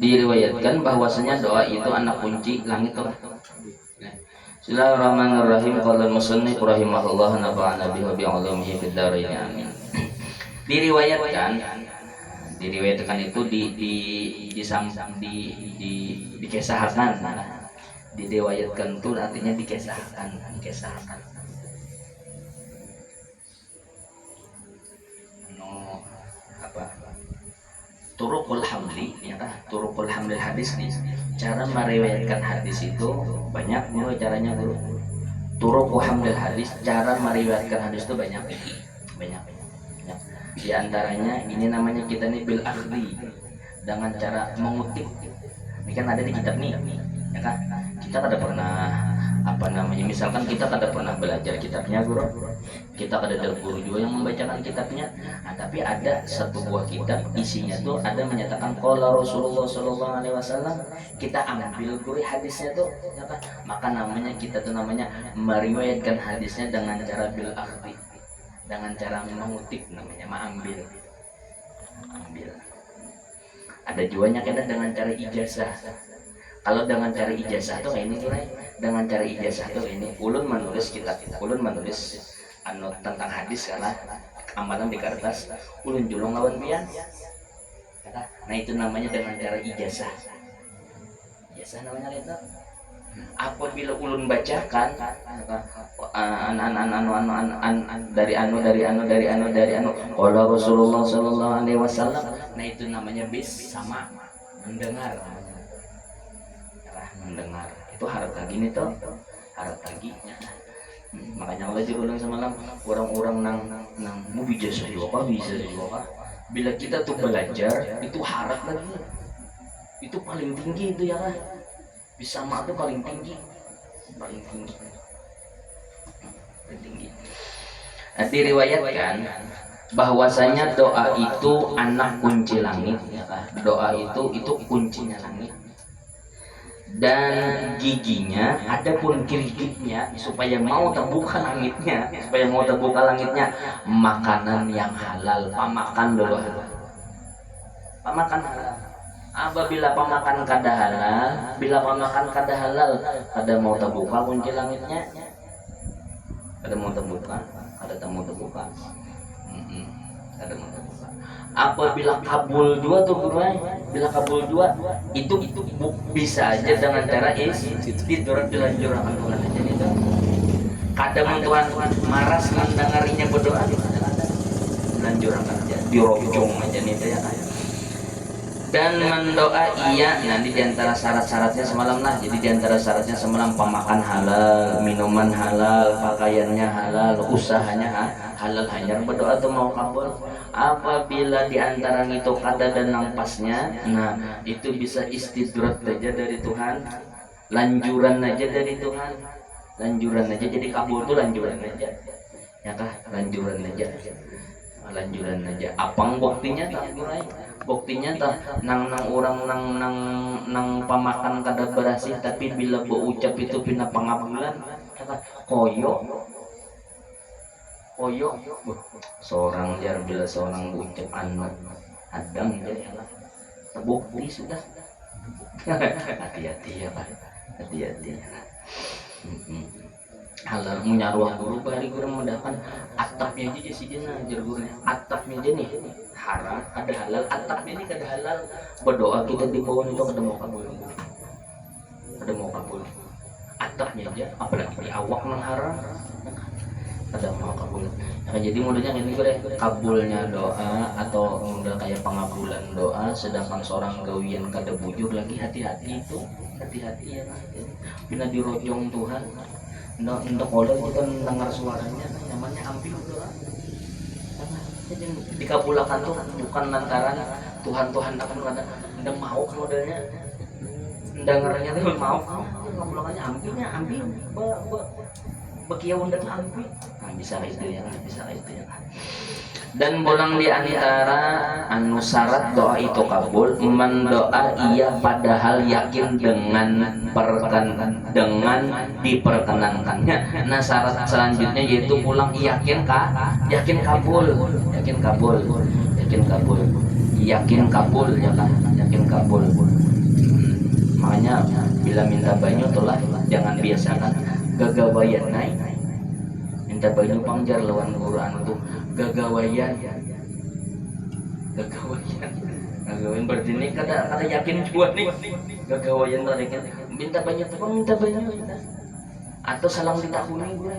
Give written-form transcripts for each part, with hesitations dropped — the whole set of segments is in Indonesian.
Diriwayatkan bahwasanya doa itu anak kunci langit. Bismillahirrahmanirrahim. Qala al-musannif rahimahullah nafa'ana bihi wa bi'ulumihi fid dharain amin. Diriwayatkan itu dikesahkan. Diriwayatkan itu artinya dikesahkan. Turukul hamli, ya kan? Turukul hamlil hadis nih. Cara meriwayatkan hadis itu banyak, caranya guru. Turukul hamlil hadis, cara meriwayatkan hadis itu banyak. Di antaranya ini namanya kita nih bil akhdi, dengan cara mengutip. Ini kan ada di kitab nih, ya kan? Kita kada pernah misalkan kita kada pernah belajar kitabnya guru, kita kada ada guru juga yang membacakan kitabnya. Nah, tapi ada satu buah kitab isinya tuh ada menyatakan qala Rasulullah sallallahu alaihi wasallam, kita ambil guru hadisnya tuh, ya kan? Maka namanya kita tuh namanya meriwayatkan hadisnya dengan cara bil akhdi, dengan cara mengutip, namanya mengambil. Ada juanya kan dengan cara ijazah. Kalau dengan cara ijazah tuh ini mulai dengan cara ijazah tuh ini ulun menulis tentang hadis karena amalan di kertas ulun julung lawan pian. Nah itu namanya dengan cara ijazah. Ijazah namanya itu. Apabila ulun bacakan dari qala Rasulullah sallallahu alaihi wasallam, nah itu namanya sama mendengar. Itu harta gini tuh, harta ginya. Makanya Allah juga ulang semalam orang-orang nang mau bisa juga. Bila kita tuh belajar itu harap lagi, itu paling tinggi itu ya kan. Bisa mak tuh paling tinggi. Nah, diriwayatkan bahwasanya doa itu anak kunci langit, ya kan? Doa itu kuncinya langit. Dan giginya, adapun kiriknya supaya mau terbuka langitnya, makanan yang halal, pamakan dulu. Pamakan halal. Apabila pamakan kada halal, kada mau terbuka kunci langitnya, kada mau terbuka. Apabila kabul dua tuh gurui, bila kabul dua itu bisa aja dengan cara dilanjurkan Tuhan aja itu. Kadang Tuhan maras mendengarinya berdoa, dilanjurkan aja, dirojong aja nih ya kan. Dan mendoa iya, nanti diantara syarat-syaratnya semalam lah. Jadi diantara syaratnya semalam pemakan halal, minuman halal, pakaiannya halal, usahanya halal, hanya berdoa tuh mau kabul. Apabila diantara itu kada dan nampasnya, nah itu bisa istidrat aja dari Tuhan, lanjuran aja dari Tuhan, jadi kabul tuh lanjuran aja, ya kah? Lanjuran aja. Apang buktinya tak mulai? Buktinya tak nang orang nang pamakan kada berasih, tapi bila berucap itu pina pangabulan, koyo seorang jar bila seorang berucap adang jadi terbukti sudah. Hati-hati ya Pak, hati-hati. Halal menyaruah guru bari guru mendapat atapnya aja sih dia ngajar gurunya, atapnya aja nih haram, ada halal, atapnya ini kada halal. Berdoa kita di bawah itu kada mau kabul, atapnya aja apalagi di awak nang haram kada mau kabul. Nah, jadi modalnya ini gue kabulnya doa atau modal kayak pengabulan doa, sedangkan seorang gawian kada bujur lagi, hati-hati ya kan. Bila dirojong Tuhan untuk oleh kita mendengar suaranya, namanya ambil doa. Dikabulkan tuh bukan lantaran Tuhan akan berkata ndak mau modelnya, dengarnya tuh mau kabulakannya ambil bekiau ndak ambil. Nah, bisa itu ya. Dan bolang di antara anu syarat doa itu kabul, mendoa iya padahal yakin dengan diperkenankannya. Nah syarat selanjutnya yaitu pulang yakin kabul ya kan, yakin kabul. Makanya bila minta banyu telah jangan biasakan gagawayan naik. Minta banyu pangjar lawan Quran itu gagawayan. Gagawayan berarti ini kada yakin juga nih. Gagawayan tadi minta banyu atau salang ditakuni gue.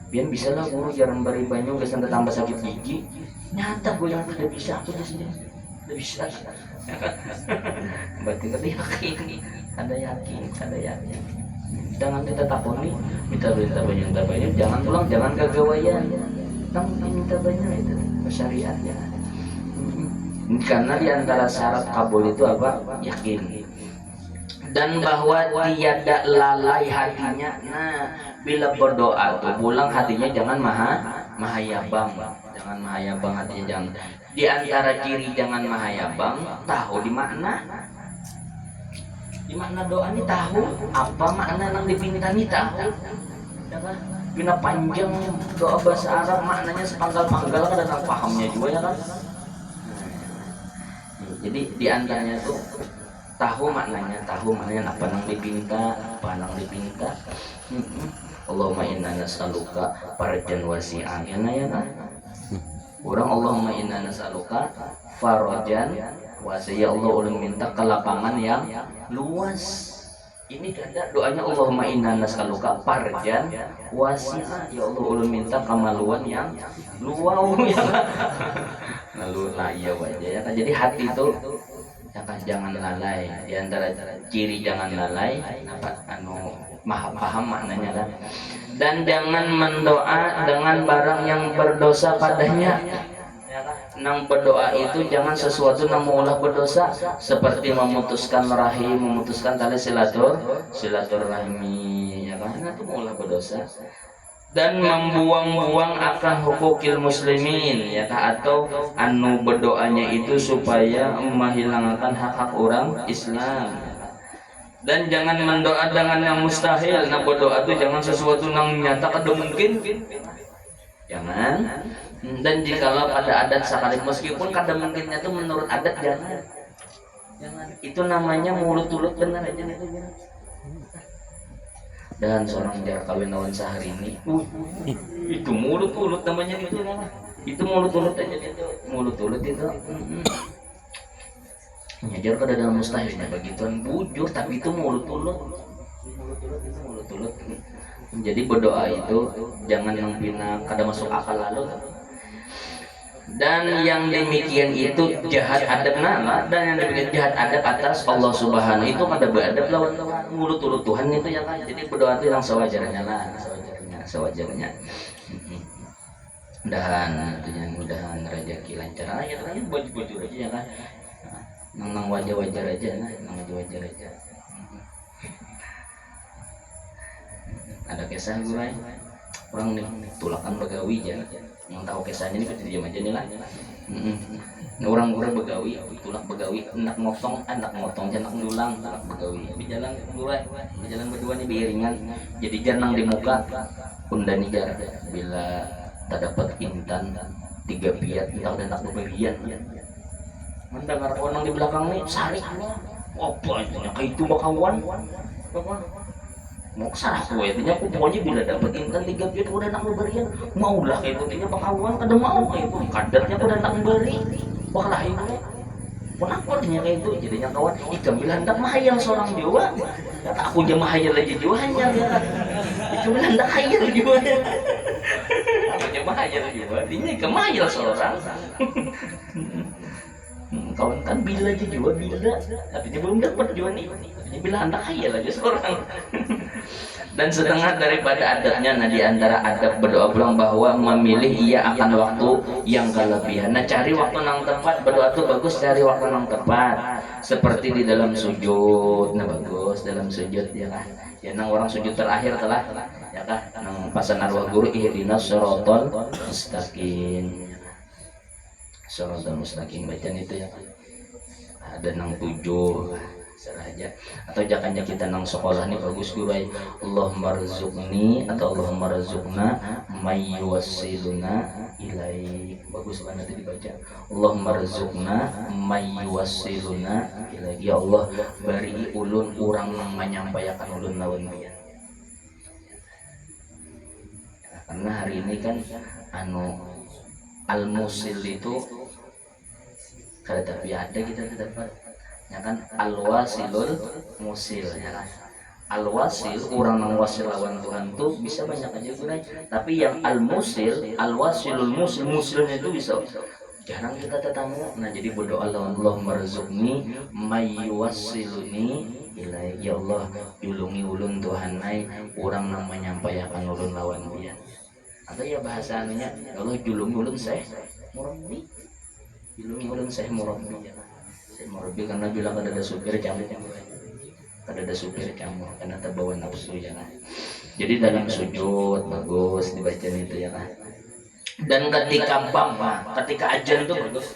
Biar bisa lah guru jarang beri banyu gak sampai tambah sakit gigi. Nyata gue yang tidak bisa aku di sini. Tidak bisa. Berarti ada yakin. Jangan kita takuni, minta banyu, jangan pulang, jangan gagawayan. Minta banyu itu syariat ya. Karena di antara syarat kabul itu apa? Yakin. Dan bahwa tiada lalai hatinya. Nah, bila berdoa tuh pulang hatinya jangan mahayabang. Jangan mahayabang hatinya jangan. Di antara ciri jangan mahayabang, tahu di makna doa ini tahu apa makna yang dipinta ini tahu. Bina panjang doa bahasa Arab maknanya sepanggal-panggal kan ada pahamnya juga ya kan. Jadi di antaranya tuh tahu maknanya apa yang dipinta. Allahumma inna nas'aluka farjan wasi'an ya kan. Orang Allahumma inna nas'aluka farajan wasi'an, ya Allah ulun minta kelapangan yang luas. Ini ada doanya Allahumma inna nas'aluka farjan wasi'an, ya Allah ulun minta kemaluan yang luas ya kan. Lalu lah iya wajah ya kan. Jadi hati itu jangan lalai. Di antara ciri jangan lalai apa paham maknanya kan. Dan jangan mendoa dengan barang yang berdosa padanya. Nang berdoa itu jangan sesuatu yang mengolah berdosa, seperti memutuskan rahim, memutuskan tali silaturahmi ya kan, itu mengolah berdosa. Dan membuang-buang akan hukukil muslimin ya kan, atau berdoanya itu supaya menghilangkan hak-hak orang Islam. Dan jangan mendoa dengan yang mustahil. Nah berdoa itu jangan sesuatu yang nyata kada mungkin. Jangan. Dan jikalau pada adat sakalip meskipun kada mungkinnya itu menurut adat jangan. Itu namanya mulut-mulut benar aja itu. Dan seorang jar kawin lawan sehari ini. Itu mulut-mulut namanya itu. Itu mulut-mulut aja itu. Mulut-mulut itu. Nyajar kada dalam mustahilnya begituan bujur, tapi itu mulut-mulut. Jadi berdoa itu jangan yang bina kada masuk akal lalu. Dan yang demikian itu jahat adab nama, dan yang demikian jahat adab atas Allah Subhanahu itu kada beradab lawan mulut-mulut Tuhan itu ya kan. Jadi berdoa itu yang sewajarnya lah, sewajarnya. Mudahan rezeki lancar aja kan, bujur aja ya kan. Nang wajar-wajar aja. Ada kisah gue orang nih tulakan begawi aja. Yang tahu kisahnya ini kita diam aja nih lah. Orang begawi, tulak begawi, anak motong jangan dulang, tulak begawi. Di jalan berdua nih biringan. Jadi janang di muka undani jar bila tak dapat intan 3 piat tak ada nak beberian. Mendengar orang di belakang nih sarik apa itu kayak itu bakawan mau salah gue itu aku pokoknya bila dapat intan 3 piat udah nak beberian maulah kayak itu nya bakawan kada mau kayak itu kadarnya udah nak beri baklah itu penakornya kayak itu jadinya kawan ikan bilang hendak mahayal seorang Jawa kata aku aja mahayal aja Jawa hanya ya itu bilang hendak hayal Jawa aku aja mahayal Jawa ini kemahayal seorang kawan kan bila aja Jawa bila tapi dia belum dapat Jawa nih ini bila hendak hayal aja seorang. Dan setengah daripada adabnya, nah diantara adab berdoa pulang bahwa memilih ia akan waktu yang kelebihan. Nah cari waktu yang tepat, berdoa tuh bagus cari waktu yang tepat. Seperti di dalam sujud, nah bagus dalam sujud ya kan. Ya nang orang sujud terakhir telah ya kan. Nang pasan arwah guru ihdinas shiratal mustaqim. Shiratal mustaqim bacaan itu ya kan. Ada nang 7 aja. Atau jangan kita nang sekolah nih bagus guru ay Allahumma rzuqni atau Allahumma rzuqna may yuwassiluna ilaik. Bagus banget dibaca. Allahumma rzuqna may yuwassiluna ilaik. Ya Allah bari ulun urang menyampaikan ulun lawan dia. Karena hari ini kan al-musil itu kada tapi ada kita dapat ya kan al-wasilul musil ya kan. Al-wasil orang yang wasil lawan Tuhan tuh bisa banyak aja gunanya, tapi yang al-musil al-wasilul musilnya itu bisa jarang kita ketemu. Nah jadi berdoa Allah marzuqni may yuwassiluni ilaik. Ya Allah julungi ulun Tuhan nai orang yang menyampaikan ulun lawan dia. Atau ya bahasanya ya Allah julungi ulun saya murabbi, julungi ulun saya murabbi. Saya murabbi karena bilang ada supir camur, ada supir camur karena terbawa nafsu ya kan. Jadi dalam sujud bagus dibaca itu ya kan. Dan ketika ketika ajan itu bagus.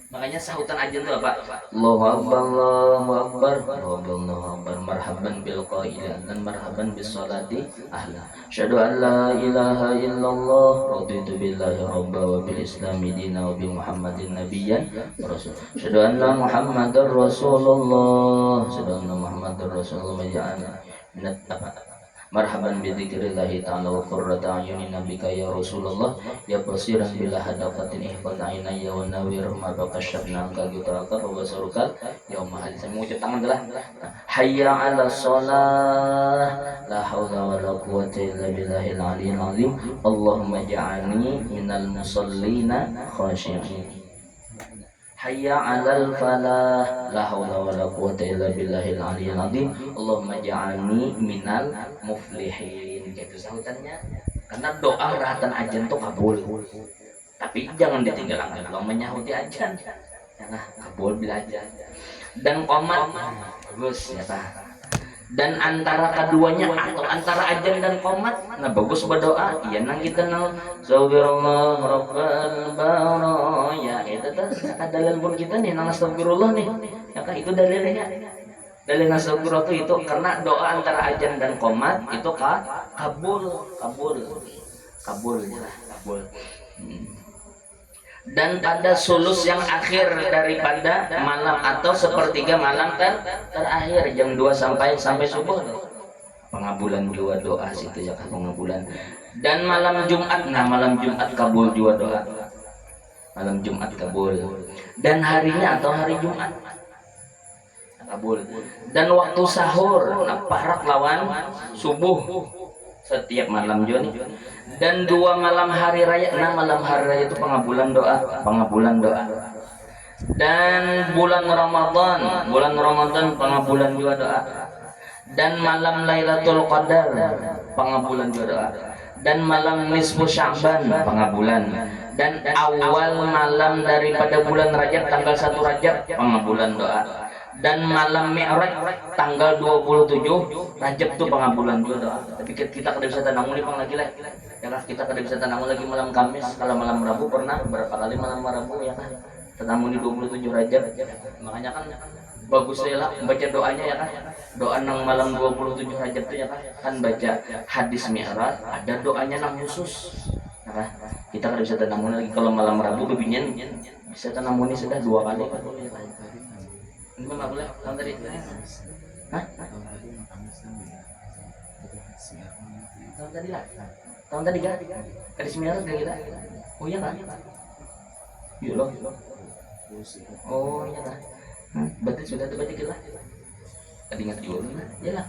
Makanya sahutan ajan itu apa? Allahu akbar, Allahu akbar, Allahu akbar, marhaban bil qailan dan marhaban bis salati ahla. Syahadu an la ilaha illallah, raditu billahi rabba wa bil islami dina wa bi Muhammadin nabiyyan wa rasul. Syahadu anna Muhammadar Rasulullah, syahadu anna Muhammadar Rasulullah ja'ana minat marhaban bi dzikrillahi ta'ala wa qurrata ayunin nabika ya Rasulullah ya basiran bila hadafatin ihfaz ainaya wa nawir ma baqashna ka gutaka wa basarukal yauma hadis. Saya mengucap tangan adalah hayya 'ala shalah la haula wa la quwwata illa billahil aliyyil azim. Allahumma ja'alni minal musallina khashi'in. Hayya 'alal falah la haula wala quwwata illa billahil aliyyil azim. Allahumma ja'alni minal muflihin. Gitu sahutannya. Karena doa rahatan ajan tuh kabul. Tapi jangan ditinggalkan kalau menyahuti ajan. Ya kabul bila ajan. Dan qomat bagus ya Pak. Dan antara keduanya atau antara ajan dan qomat nah bagus berdoa iya nang kita nang subhanallah rabbal baraya itu tuh dalil pun kita nih nang astagfirullah nih ya kan itu dalilnya. Dalil astagfirullah itu karena doa antara ajan dan qomat itu kabul ya kabul. Dan pada sulus yang akhir daripada malam atau sepertiga malam terakhir jam 2 sampai subuh pengabulan juga doa situ ya kan pengabulan. Dan malam Jumat malam Jumat kabul juga doa. Malam Jumat kabul. Dan harinya atau hari Jumat kabul. Dan waktu sahur parak lawan subuh setiap malam juga nih. Dan 2 malam hari raya, malam hari raya itu pengabulan doa. Dan bulan Ramadan pengabulan juga doa. Dan malam Lailatul Qadar pengabulan juga doa. Dan malam nisfu Sya'ban pengabulan. Dan awal malam daripada bulan Rajab tanggal 1 Rajab pengabulan doa. Dan malam Mi'raj tanggal 27 Rajab tuh pengabulan juga doa. Tapi kita kada bisa tanam lagi lah. Ya kan kita kada bisa tanam lagi malam Kamis. Kalau malam Rabu pernah berapa kali malam Rabu ya kan. Tanam di 27 Rajab. Makanya kan bagus lah baca doanya ya kan. Doa nang malam 27 Rajab tuh ya kan. Kan baca hadis Mi'raj ada doanya nang khusus. Ya kan? Kita kada bisa tanam lagi kalau malam Rabu bebinyan bisa tanam sudah 2 kali kan. Ini nggak boleh tahun tadi. Hah? Tahun tadi lah. Tahun tadi kan? Kadis Mi'raj kan kita? Oh iya kan? Iya loh. Oh iya kan? Berarti sudah terbaca kita. Tadi ingat juga. Iya lah.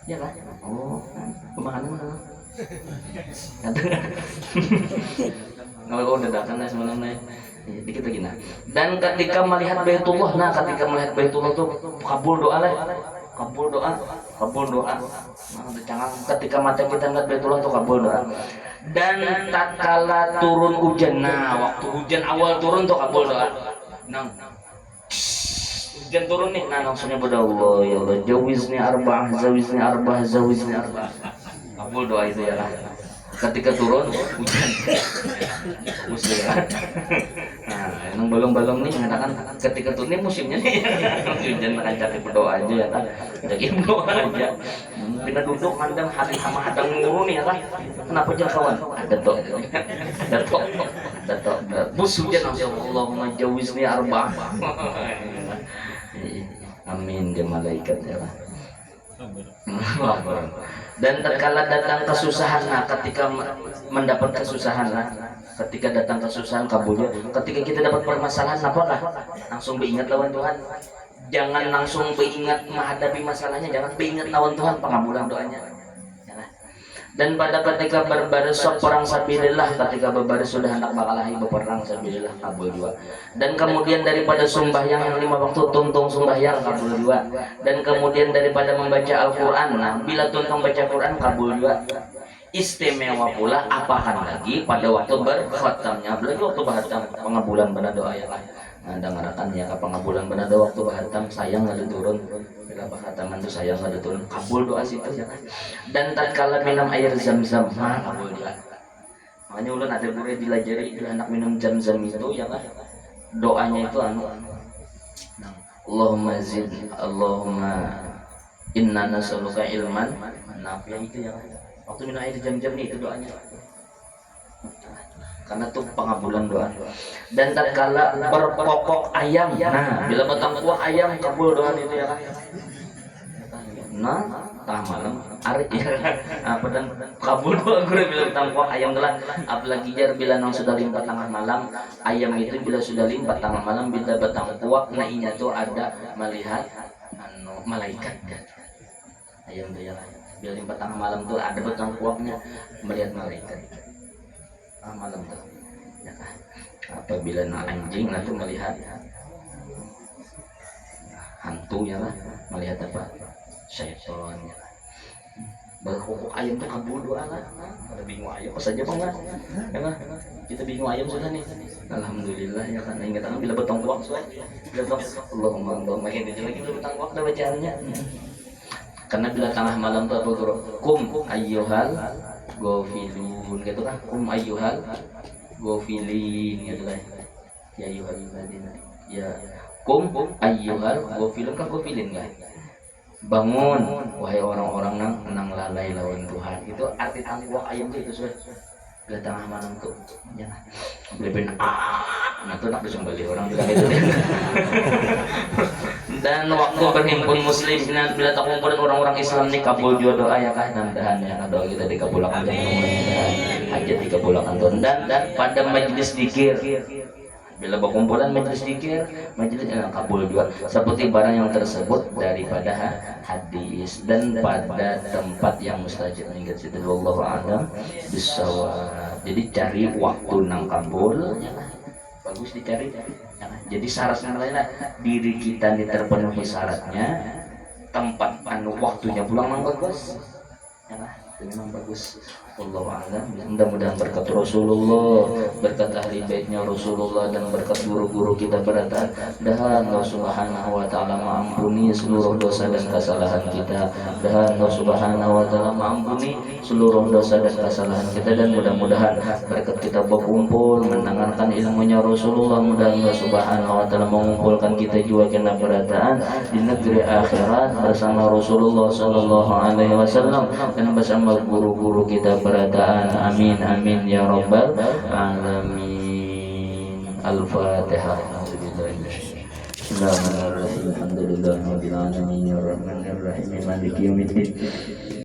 Iya kan? Oh, pemahaman mana? Kalau udah datang nih semalam nih. Dikit lagi nah. Dan ketika melihat Baitullah, ketika melihat Baitullah tuh kabul doa lah. Kabul doa. Ketika mata kita ngeliat Baitullah tuh kabul doa. Dan tatkala turun hujan, waktu hujan awal turun tuh kabul doa. Hujan turun nih, langsungnya berdoa ya Allah, jawizni arba'ah. Kabul doa itu ya lah. Ketika turun hujan bagus ya. Nah, belum nih mengatakan ketika tuh ini musimnya nih hujan akan cari berdoa aja ya kan, jadi berdoa aja. Bila duduk mandang hati sama hadang nguru nih ya kan, kenapa jangan kawan? Ada tok, bus hujan langsung Allahumma jawizni arba'ah. Amin ya malaikat ya kan. Dan terkala datang kesusahan, nah ketika mendapat kesusahan, nah ketika datang kesusahan kabulnya, ketika kita dapat permasalahan apakah langsung beringat lawan Tuhan? Jangan langsung beringat menghadapi masalahnya, jangan beringat lawan Tuhan, pengabulan doanya. Dan pada ketika berbaris perang sabilillah, ketika berbaris sudah hendak bakalahi berperang sabilillah, kabul juga. Dan kemudian daripada sembahyang yang 5 waktu, tuntung sembahyang, kabul juga. Dan kemudian daripada membaca Al-Quran, nah bila tuntung baca Quran, kabul juga. Istimewa pula apakan lagi pada waktu berkhatamnya, apalagi waktu berkhatam pengabulan benar doa ya kan. Nah, dengarkan ya, pengabulan benar doa waktu berkhatam sayang ada turun. Bila berkhataman itu sayang ada turun, kabul doa situ ya kan. Dan tatkala minum air zam-zam, kabul doa. Makanya ulun ada boleh dilajari bila anak minum zam-zam itu ya kan. Doanya itu Allahumma zid, Allahumma inna nas'aluka ilman nafi'an itu ya kan. Waktu minum air jam-jam nih itu doanya, karena tuh pengabulan doa. Dan tatkala berpokok ayam, nah bila batang kuah ayam kabul doa itu ya kan. Nah tah malam ari ya apa dan kabul doa gue bila batang kuah ayam telah, apalagi jar bila nang sudah limpat tengah malam, ayam itu bila sudah limpat tengah malam, bila batang kuah nah inya tuh ada melihat malaikat kan. Ayam tuh ya bila limpat tengah malam tuh ada batang kuahnya melihat malaikat. Malam tuh ya kan. Apabila anjing itu melihat hantu ya lah, melihat apa? Syaitan ya. Berkokok ayam tuh kabul doa lah. Ada bingung ayam apa saja bang kan? Ya kan? Kita bingung ayam sudah nih. Alhamdulillah ya kan. Ingat kan bila betong kuak suai. Bila betong Allahumma ini lagi bila betong kuak dah bacaannya. Karena bila tengah malam tuh apa guru? Kum ayyuhal gofilun gitu kan, ayyuhal gofilin gitu kan, ya ayyuhal ladina ya ayyuhal gofilun kan gofilin kan, bangun wahai orang-orang nang lalai lawan Tuhan. Itu arti tangguh ayam itu sudah bila tengah malam tuh ya lebih nah tuh nak disembeli orang bilang itu dan waktu berhimpun muslim bila tak kumpulan orang-orang Islam nih kabul juga doa ya kan, dan ya doa kita dikabulkan dan hajat dikabulkan dan pada majelis zikir bila berkumpulan majelis zikir majelis kabul juga seperti barang yang tersebut daripada hadis. Dan pada tempat yang mustajab ingat situ wallahu a'lam bissawab. Jadi cari waktu nang kabul bagus dicari ya. Jadi syaratnya lainnya diri kita ini terpenuhi syaratnya, tempat waktunya pulang memang bagus ya lah, itu memang bagus. Wallahu a'lam. Mudah-mudahan berkat Rasulullah, berkat ahli baitnya Rasulullah, dan berkat guru-guru kita berada dan Allah Subhanahu wa taala mengampuni seluruh dosa dan kesalahan kita, dan Allah Subhanahu wa taala mengampuni seluruh dosa dan kesalahan kita. Dan mudah-mudahan berkat kita berkumpul mendengarkan ilmunya Rasulullah, mudah Allah Subhanahu wa taala mengumpulkan kita juga kena berataan di negeri akhirat bersama Rasulullah sallallahu alaihi wasallam dan bersama guru-guru kita berataan. Amin amin ya rabbal alamin. Al-Fatihah. Bismillahirrahmanirrahim. Alhamdulillahirabbil alamin arrahmanirrahim maliki yaumiddin.